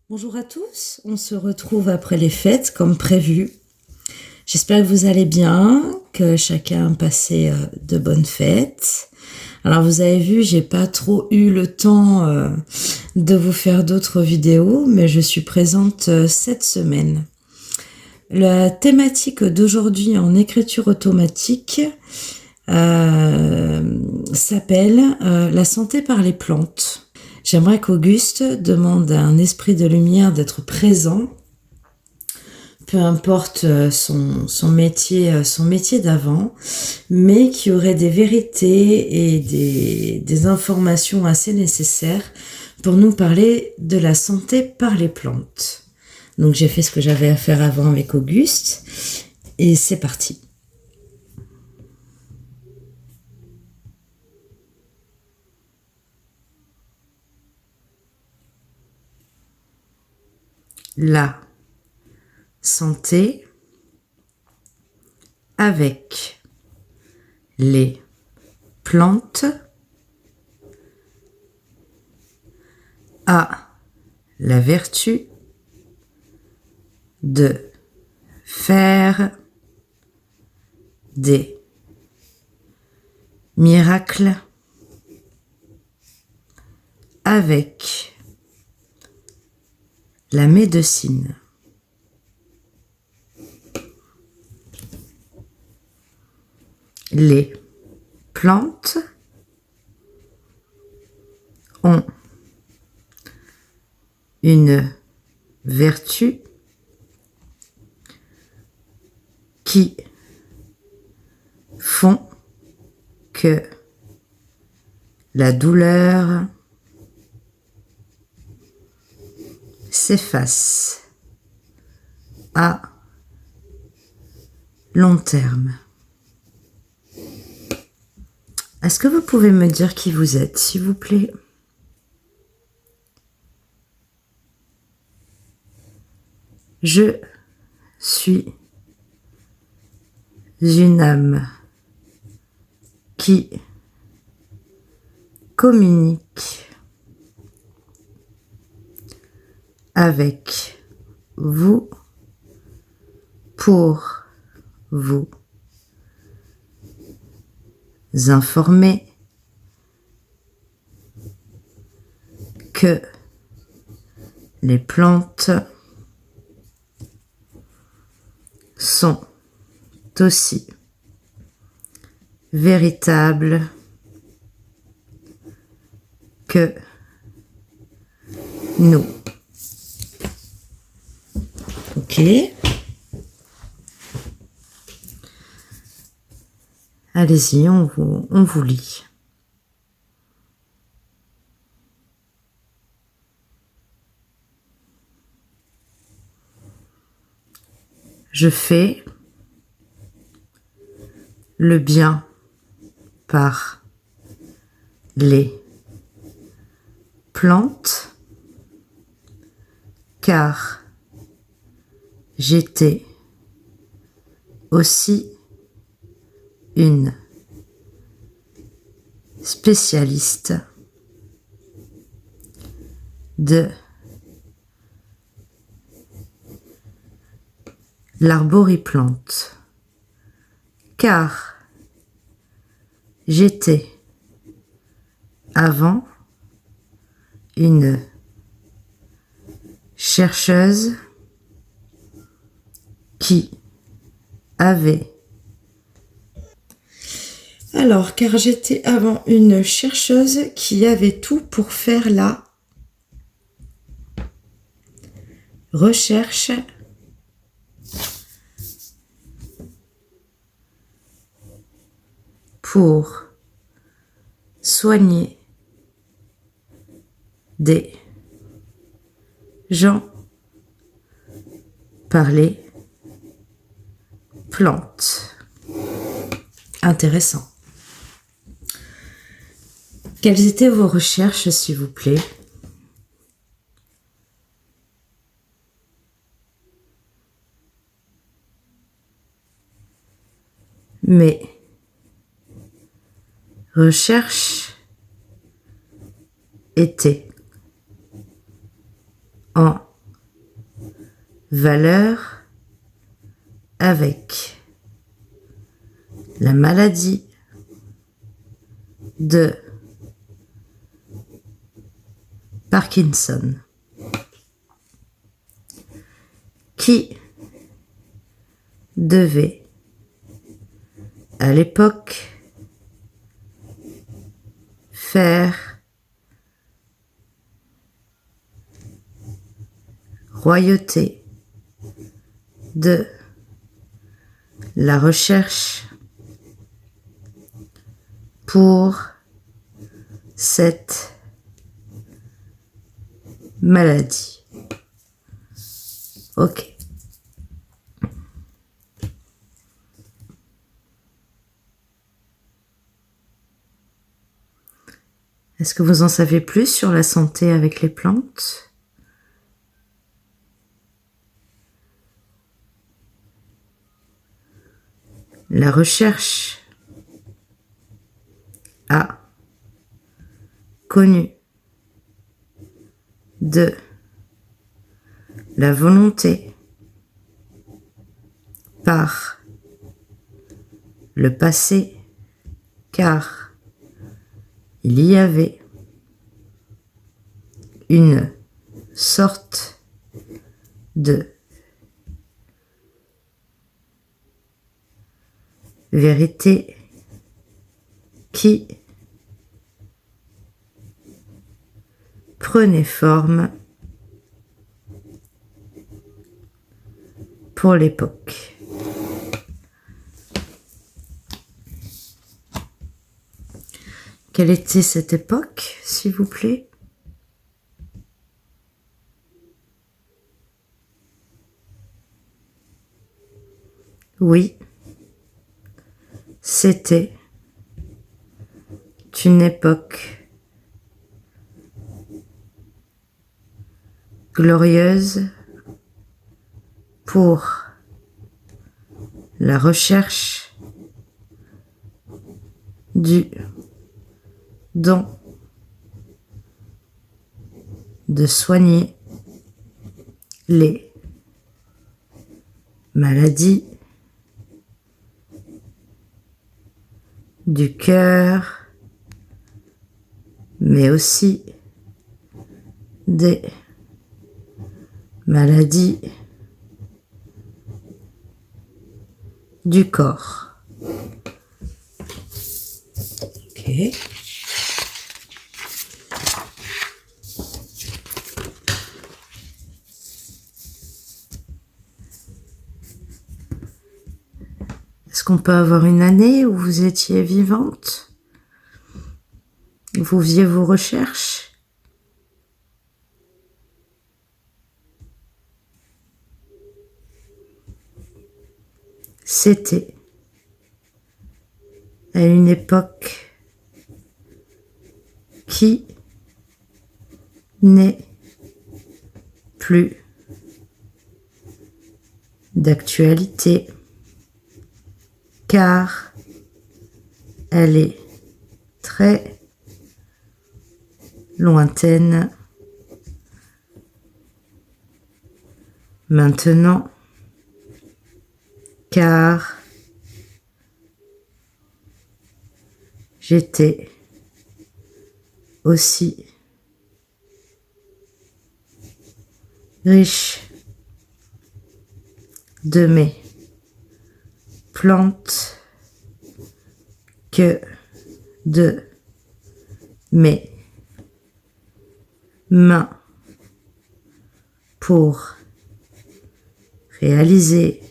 Bonjour à tous, on se retrouve après les fêtes comme prévu. J'espère que vous allez bien, que chacun a passé de bonnes fêtes. Alors vous avez vu, j'ai pas trop eu le temps de vous faire d'autres vidéos, mais je suis présente cette semaine. La thématique d'aujourd'hui en écriture automatique s'appelle la santé par les plantes. J'aimerais qu'Auguste demande à un esprit de lumière d'être présent, peu importe son métier d'avant, mais qui aurait des vérités et des informations assez nécessaires pour nous parler de la santé par les plantes. Donc j'ai fait ce que j'avais à faire avant avec Auguste, et c'est parti. La santé avec les plantes a la vertu de faire des miracles avec la médecine. Les plantes ont une vertu qui font que la douleur s'efface à long terme. Est-ce que vous pouvez me dire qui vous êtes, s'il vous plaît? Je suis une âme qui communique avec vous pour vous informer que les plantes sont aussi véritables que nous. Ok. Allez-y, on vous lit. Je fais le bien par les plantes car j'étais aussi une spécialiste de l'arboriplante car j'étais avant une chercheuse qui avait car j'étais avant une chercheuse qui avait tout pour faire la recherche pour soigner des gens par les plantes. Intéressant. Quelles étaient vos recherches, s'il vous plaît? Mes recherches étaient en valeur avec la maladie de Parkinson qui devait à l'époque faire royauté de la recherche pour cette maladie. Ok. Est-ce que vous en savez plus sur la santé avec les plantes? La recherche a connu de la volonté par le passé, car il y avait une sorte de vérité qui prenait forme pour l'époque. Quelle était cette époque, s'il vous plaît? Oui, c'était une époque glorieuse pour la recherche du don de soigner les maladies du cœur, mais aussi des maladies du corps. Ok. Est-ce qu'on peut avoir une année où vous étiez vivante? Vous faisiez vos recherches? C'était à une époque qui n'est plus d'actualité, car elle est très lointaine maintenant, car j'étais aussi riche de mes plantes que de mes mains pour réaliser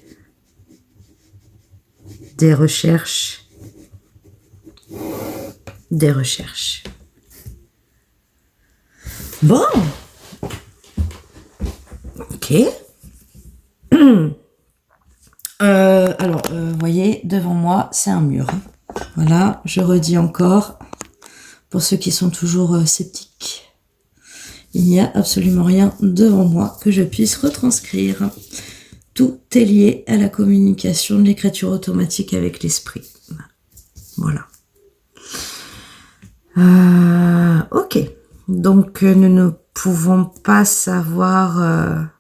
des recherches. Bon, ok. Alors, vous voyez, devant moi, c'est un mur. Voilà, je redis encore, pour ceux qui sont toujours sceptiques, il n'y a absolument rien devant moi que je puisse retranscrire. Tout est lié à la communication de l'écriture automatique avec l'esprit. Voilà. Ok, donc nous ne pouvons pas savoir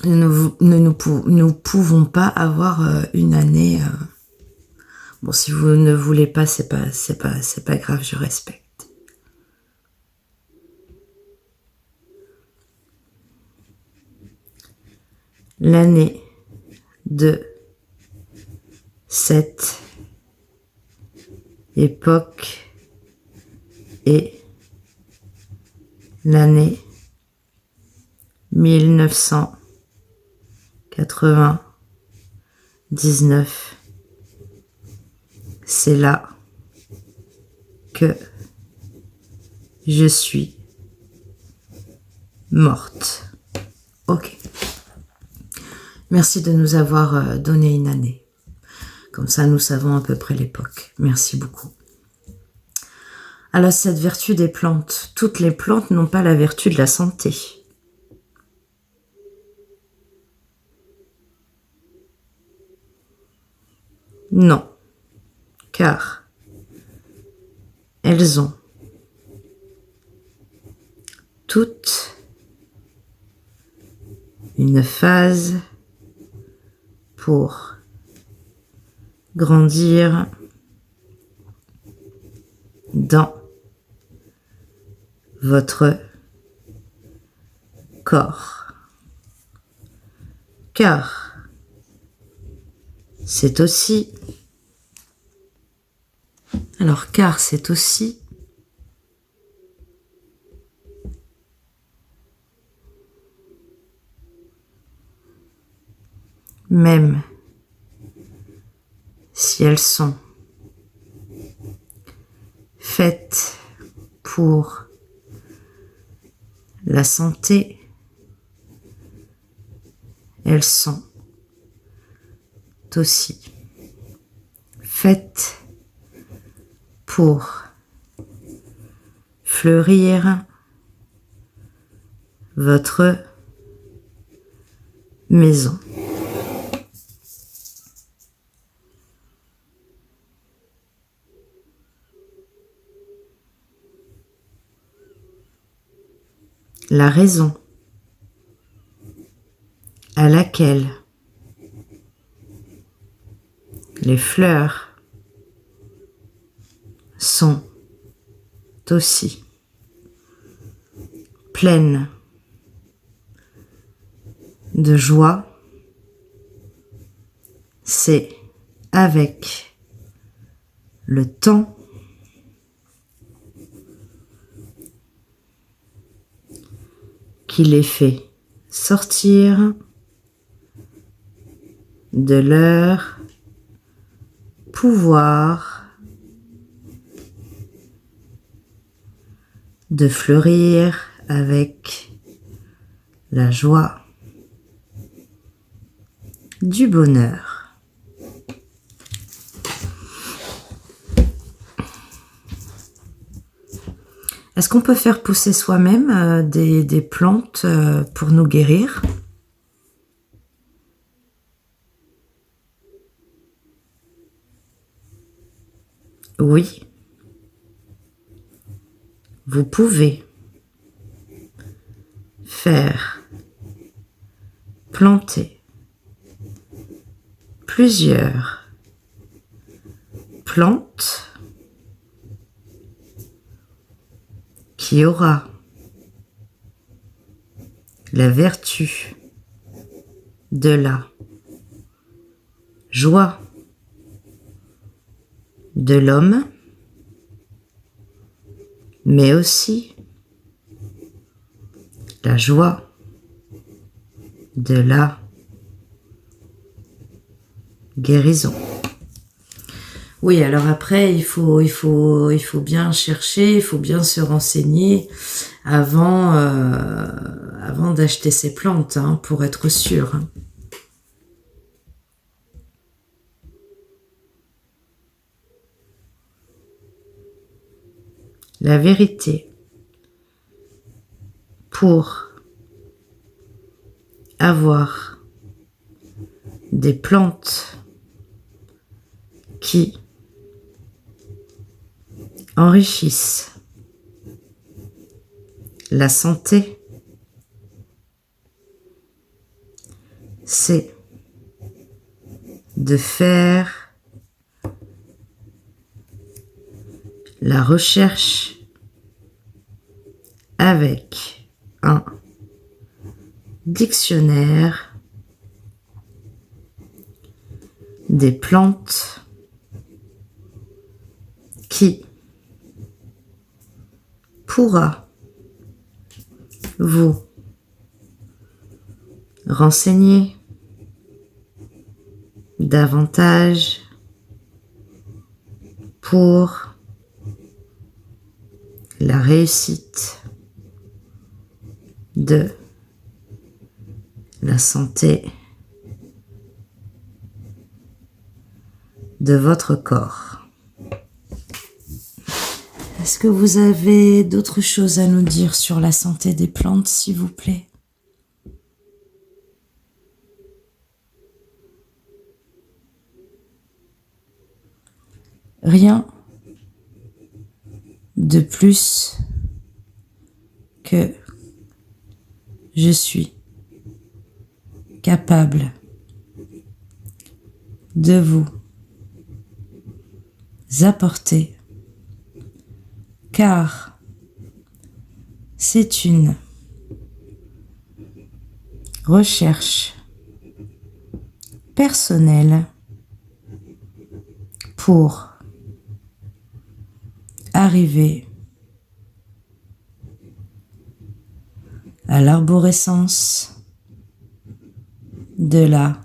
Nous pouvons pas avoir une année. Bon, si vous ne voulez pas, c'est pas grave, je respecte. L'année de cette époque est l'année 1999. C'est là que je suis morte. Ok. Merci de nous avoir donné une année. Comme ça, nous savons à peu près l'époque. Merci beaucoup. Alors, cette vertu des plantes. Toutes les plantes n'ont pas la vertu de la santé. Non. Car elles ont toutes une phase pour grandir dans votre corps. Car c'est aussi même si elles sont faites pour la santé, elles sont aussi faites pour fleurir votre maison. La raison à laquelle les fleurs sont aussi pleines de joie, c'est avec le temps qu'il les fait sortir de leur pouvoir de fleurir avec la joie du bonheur. Est-ce qu'on peut faire pousser soi-même des plantes pour nous guérir ? Oui. Vous pouvez faire planter plusieurs plantes qui aura la vertu de la joie de l'homme, mais aussi la joie de la guérison. Oui, alors après, il faut bien chercher, il faut bien se renseigner avant d'acheter ces plantes, hein, pour être sûr. La vérité pour avoir des plantes qui enrichissent la santé, c'est de faire la recherche avec un dictionnaire des plantes qui pourra vous renseigner davantage pour la réussite de la santé de votre corps. Est-ce que vous avez d'autres choses à nous dire sur la santé des plantes, s'il vous plaît? Rien de plus que je suis capable de vous apporter, car c'est une recherche personnelle pour arriver à l'arborescence de la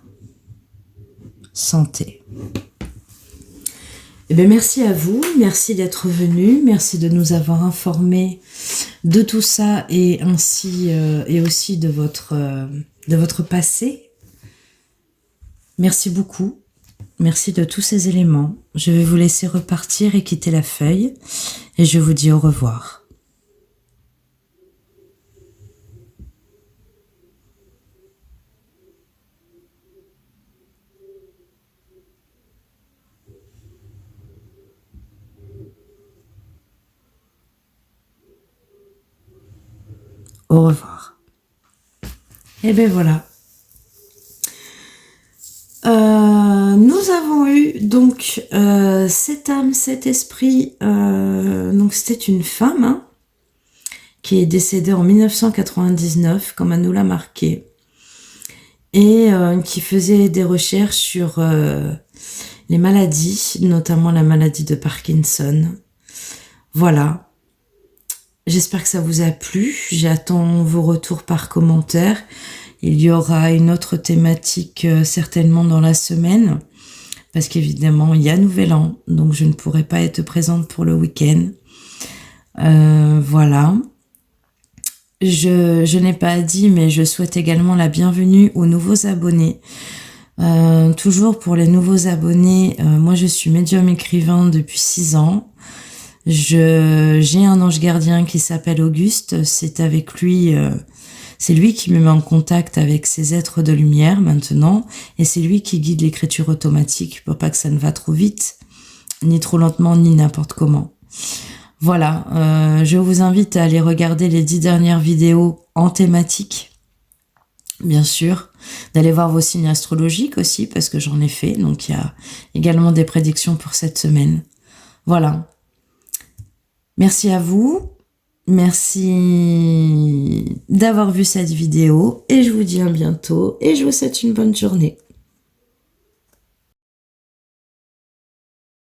santé. Eh bien, merci à vous, merci d'être venu, merci de nous avoir informés de tout ça et ainsi et aussi de votre passé. Merci beaucoup. Merci de tous ces éléments. Je vais vous laisser repartir et quitter la feuille et je vous dis au revoir. Au revoir. Et bien voilà. Nous avons eu donc cette âme, cet esprit, donc c'était une femme hein, qui est décédée en 1999, comme elle nous l'a marqué, et qui faisait des recherches sur les maladies, notamment la maladie de Parkinson. Voilà. J'espère que ça vous a plu. J'attends vos retours par commentaire. Il y aura une autre thématique certainement dans la semaine, parce qu'évidemment, il y a Nouvel An, donc je ne pourrai pas être présente pour le week-end. Voilà. Je n'ai pas dit, mais je souhaite également la bienvenue aux nouveaux abonnés. Toujours pour les nouveaux abonnés, moi je suis médium écrivain depuis 6 ans. J'ai un ange gardien qui s'appelle Auguste. C'est avec lui... c'est lui qui me met en contact avec ces êtres de lumière maintenant, et c'est lui qui guide l'écriture automatique pour pas que ça ne va trop vite, ni trop lentement, ni n'importe comment. Voilà, je vous invite à aller regarder les 10 dernières vidéos en thématique, bien sûr, d'aller voir vos signes astrologiques aussi, parce que j'en ai fait, donc il y a également des prédictions pour cette semaine. Voilà. Merci à vous. Merci d'avoir vu cette vidéo et je vous dis à bientôt et je vous souhaite une bonne journée.